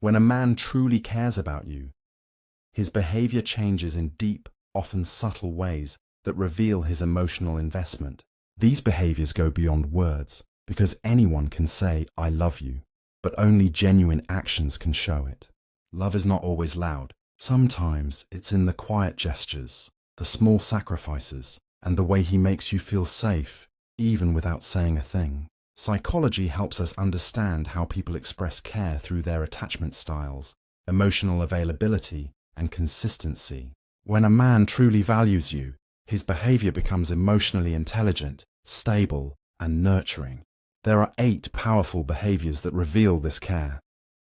When a man truly cares about you, his behavior changes in deep, often subtle ways that reveal his emotional investment. These behaviors go beyond words, because anyone can say, "I love you," but only genuine actions can show it. Love is not always loud. Sometimes it's in the quiet gestures, the small sacrifices, and the way he makes you feel safe, even without saying a thing. Psychology helps us understand how people express care through their attachment styles, emotional availability, and consistency. When a man truly values you, his behavior becomes emotionally intelligent, stable, and nurturing. There are 8 powerful behaviors that reveal this care,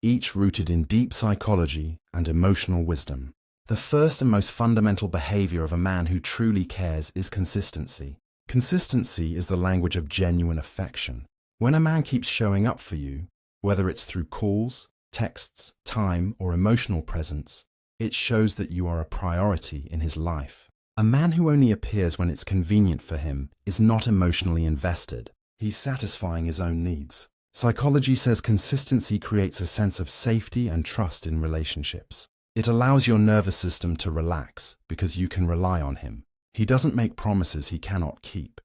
each rooted in deep psychology and emotional wisdom. The first and most fundamental behavior of a man who truly cares is consistency. Consistency is the language of genuine affection. When a man keeps showing up for you, whether it's through calls, texts, time, or emotional presence, it shows that you are a priority in his life. A man who only appears when it's convenient for him is not emotionally invested. He's satisfying his own needs. Psychology says consistency creates a sense of safety and trust in relationships. It allows your nervous system to relax because you can rely on him. He doesn't make promises he cannot keep.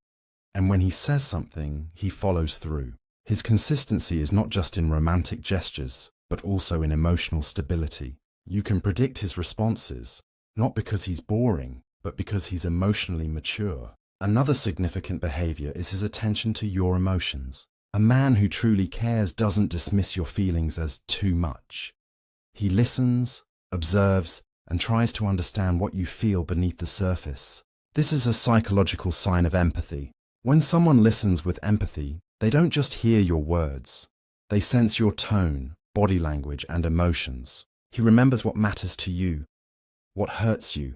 And when he says something, he follows through. His consistency is not just in romantic gestures, but also in emotional stability. You can predict his responses, not because he's boring, but because he's emotionally mature. Another significant behavior is his attention to your emotions. A man who truly cares doesn't dismiss your feelings as too much. He listens, observes, and tries to understand what you feel beneath the surface. This is a psychological sign of empathy. When someone listens with empathy, they don't just hear your words. They sense your tone, body language, and emotions. He remembers what matters to you, what hurts you,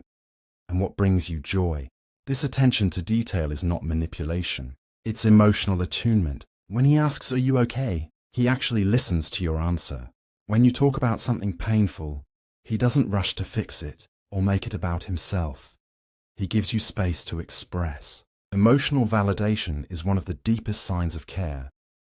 and what brings you joy. This attention to detail is not manipulation. It's emotional attunement. When he asks, "Are you okay?" he actually listens to your answer. When you talk about something painful, he doesn't rush to fix it or make it about himself. He gives you space to express. Emotional validation is one of the deepest signs of care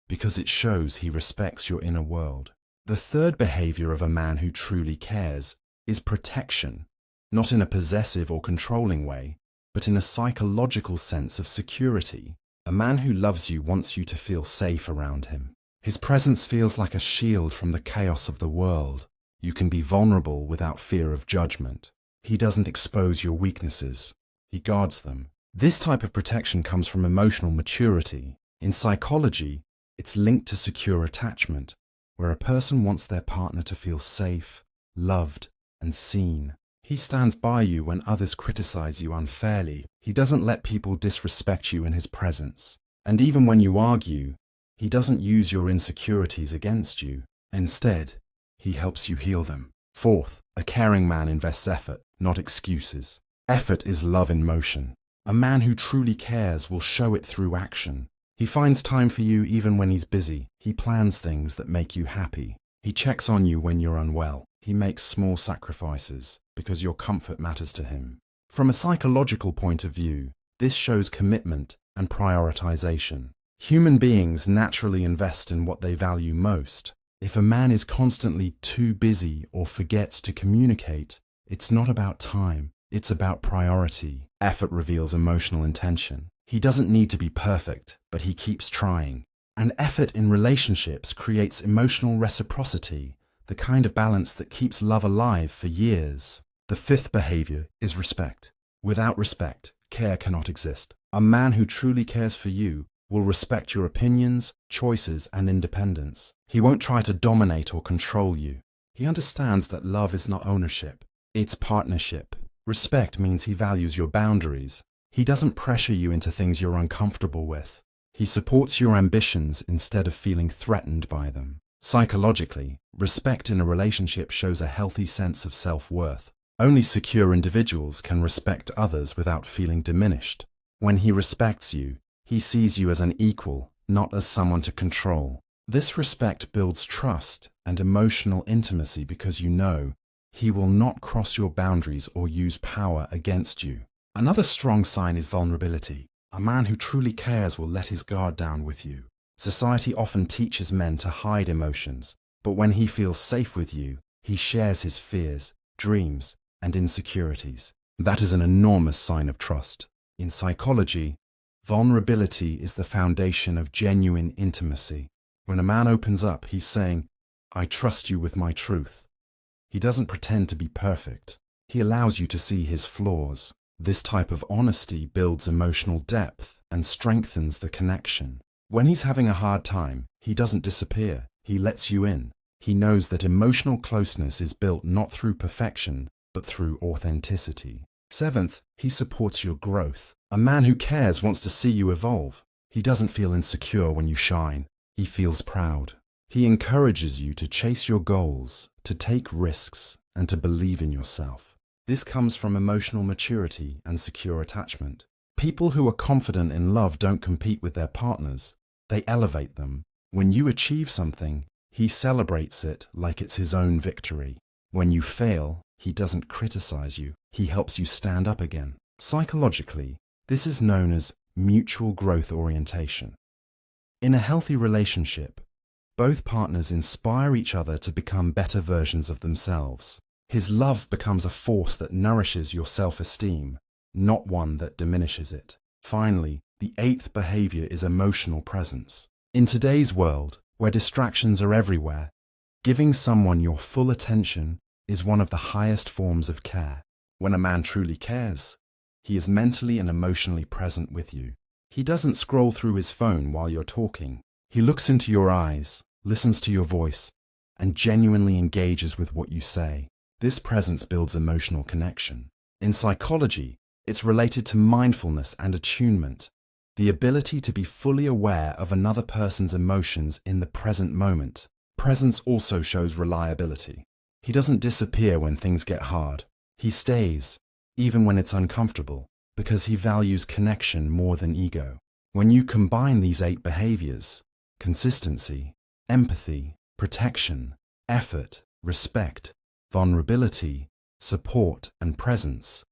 because it shows he respects your inner world. The third behavior of a man who truly cares is protection, not in a possessive or controlling way, but in a psychological sense of security. A man who loves you wants you to feel safe around him. His presence feels like a shield from the chaos of the world. You can be vulnerable without fear of judgment. He doesn't expose your weaknesses. He guards them. This type of protection comes from emotional maturity. In psychology, it's linked to secure attachment, where a person wants their partner to feel safe, loved, and seen. He stands by you when others criticize you unfairly. He doesn't let people disrespect you in his presence. And even when you argue, he doesn't use your insecurities against you. Instead, he helps you heal them. Fourth, a caring man invests effort, not excuses. Effort is love in motion. A man who truly cares will show it through action. He finds time for you even when he's busy. He plans things that make you happy. He checks on you when you're unwell. He makes small sacrifices because your comfort matters to him. From a psychological point of view, this shows commitment and prioritization. Human beings naturally invest in what they value most. If a man is constantly too busy or forgets to communicate, it's not about time, it's about priority. Effort reveals emotional intention. He doesn't need to be perfect, but he keeps trying. And effort in relationships creates emotional reciprocity, the kind of balance that keeps love alive for years. The fifth behavior is respect. Without respect, care cannot exist. A man who truly cares for you will respect your opinions, choices, and independence. He won't try to dominate or control you. He understands that love is not ownership, it's partnership. Respect means he values your boundaries. He doesn't pressure you into things you're uncomfortable with. He supports your ambitions instead of feeling threatened by them. Psychologically, respect in a relationship shows a healthy sense of self-worth. Only secure individuals can respect others without feeling diminished. When he respects you, he sees you as an equal, not as someone to control. This respect builds trust and emotional intimacy because you know he will not cross your boundaries or use power against you. Another strong sign is vulnerability. A man who truly cares will let his guard down with you. Society often teaches men to hide emotions, But when he feels safe with you, he shares his fears, dreams, and insecurities. That is an enormous sign of trust. In psychology, vulnerability is the foundation of genuine intimacy. When a man opens up, he's saying, "I trust you with my truth." He doesn't pretend to be perfect. He allows you to see his flaws. This type of honesty builds emotional depth and strengthens the connection. When he's having a hard time, he doesn't disappear. He lets you in. He knows that emotional closeness is built not through perfection, but through authenticity. Seventh, he supports your growth. A man who cares wants to see you evolve. He doesn't feel insecure when you shine. He feels proud. He encourages you to chase your goals, to take risks, and to believe in yourself. This comes from emotional maturity and secure attachment. People who are confident in love don't compete with their partners. They elevate them. When you achieve something, he celebrates it like it's his own victory. When you fail, he doesn't criticize you. He helps you stand up again. Psychologically, this is known as mutual growth orientation. In a healthy relationship, both partners inspire each other to become better versions of themselves. His love becomes a force that nourishes your self-esteem, not one that diminishes it. Finally, the eighth behavior is emotional presence. In today's world, where distractions are everywhere, giving someone your full attention is one of the highest forms of care. When a man truly cares, he is mentally and emotionally present with you. He doesn't scroll through his phone while you're talking. He looks into your eyes, listens to your voice, and genuinely engages with what you say. This presence builds emotional connection. In psychology, it's related to mindfulness and attunement, the ability to be fully aware of another person's emotions in the present moment. Presence also shows reliability. He doesn't disappear when things get hard. He stays, even when it's uncomfortable, because he values connection more than ego. When you combine these 8 behaviors, consistency, empathy, protection, effort, respect, vulnerability, support, and presence,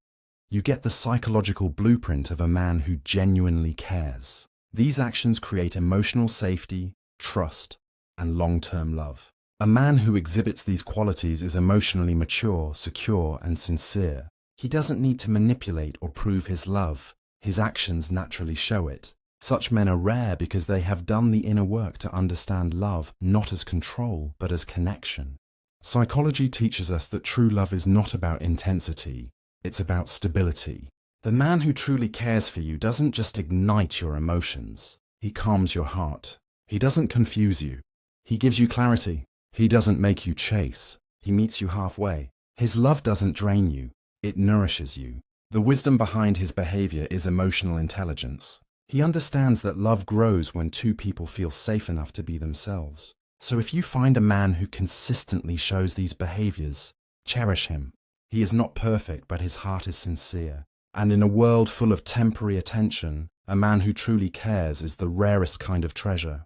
you get the psychological blueprint of a man who genuinely cares. These actions create emotional safety, trust, and long-term love. A man who exhibits these qualities is emotionally mature, secure, and sincere. He doesn't need to manipulate or prove his love. His actions naturally show it. Such men are rare because they have done the inner work to understand love not as control, but as connection. Psychology teaches us that true love is not about intensity, it's about stability. The man who truly cares for you doesn't just ignite your emotions, he calms your heart. He doesn't confuse you, he gives you clarity. He doesn't make you chase, he meets you halfway. His love doesn't drain you, it nourishes you. The wisdom behind his behavior is emotional intelligence. He understands that love grows when 2 people feel safe enough to be themselves. So if you find a man who consistently shows these behaviors, cherish him. He is not perfect, but his heart is sincere. And in a world full of temporary attention, a man who truly cares is the rarest kind of treasure.